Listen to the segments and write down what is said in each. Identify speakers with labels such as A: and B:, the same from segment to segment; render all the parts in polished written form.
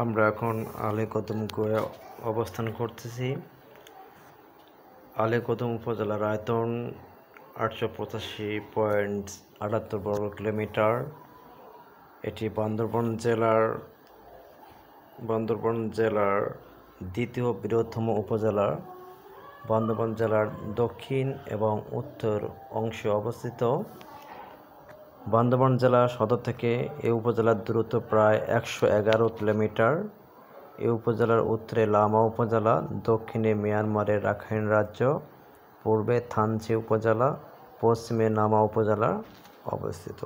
A: আমরা এখন আলীকদমে অবস্থান করতেছি। আলীকদম উপজেলার আয়তন 885.78 বর্গ কিলোমিটার। এটি বান্দরবান জেলার দ্বিতীয় বৃহত্তম উপজেলা। বান্দরবান জেলার দক্ষিণ এবং উত্তর অংশে অবস্থিত। বান্দরবান জেলা সদর থেকে এই উপজেলার দূরত্ব প্রায় 111 কিলোমিটার। এই উপজেলার উত্তরে লামা উপজেলা, দক্ষিণে মিয়ানমারের রাখাইন রাজ্য, পূর্বে থানচি উপজেলা, পশ্চিমে নামা উপজেলা অবস্থিত।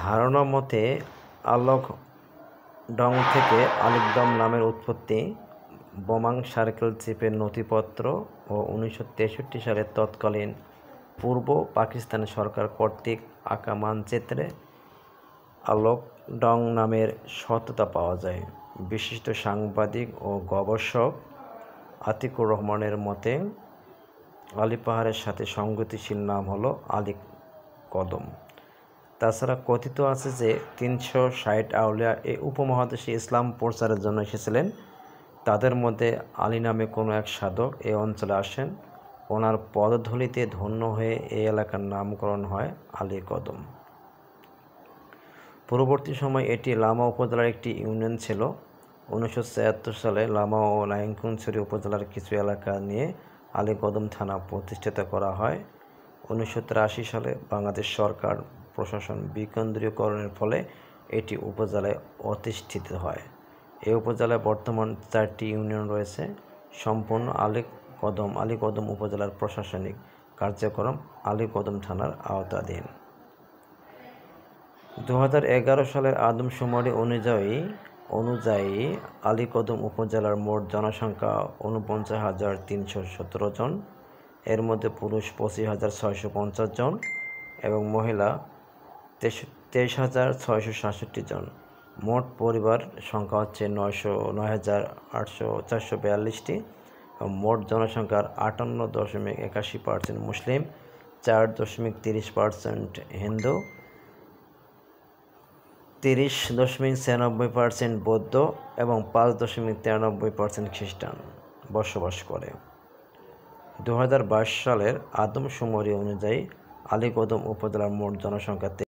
A: ধারণা মতে আলোকডং থেকে আলীকদম নামের উৎপত্তি। বোমাং সার্কেল চিফের নথিপত্র ও 1963 সালে তৎকালীন পূর্ব পাকিস্তান সরকার কর্তৃক আঁকা মানচিত্রে আলোকডং নামের সত্যতা পাওয়া যায়। বিশিষ্ট সাংবাদিক ও গবেষক আতিকুর রহমানের মতে আলী পাহাড়ের সাথে সঙ্গতিশীল নাম হলো আলীকদম। তাছাড়া কথিত আছে যে 360 আউলিয়া এই উপমহাদেশে ইসলাম প্রচারের জন্য এসেছিলেন। তাদের মধ্যে আলী নামে কোনো এক সাধক এই অঞ্চলে আসেন। ওনার পদধূলিতে ধন্য হয়ে এই এলাকার নামকরণ হয় আলীকদম। পরবর্তী সময় এটি লামা উপজেলার একটি ইউনিয়ন ছিল। 1974 সালে লামা ও নারায়ণগঞ্জ উপজেলার কিছু এলাকা নিয়ে আলীকদম থানা প্রতিষ্ঠিত করা হয়। 1983 সালে বাংলাদেশ সরকার প্রশাসন বিকেন্দ্রীকরণের ফলে এটি উপজেলায় অধিষ্ঠিত হয়। এই উপজেলায় বর্তমান 4টি ইউনিয়ন রয়েছে। সম্পূর্ণ আলীকদম উপজেলার প্রশাসনিক কার্যক্রম আলীকদম থানার আওতাধীন। 2011 সালের আদমশুমারি অনুযায়ী আলীকদম উপজেলার মোট জনসংখ্যা 49,317 জন। এর মধ্যে পুরুষ 25,650 জন এবং মহিলা 23,667 জন। মোট পরিবার সংখ্যা হচ্ছে 9,442টি। মোট জনসংখ্যার 58.81% মুসলিম, 4.30% হিন্দু, 30.96% বৌদ্ধ এবং 5.93% খ্রিস্টান বসবাস করে। 2022 সালের আদমশুমারি অনুযায়ী আলীকদম উপজেলার মোট জনসংখ্যা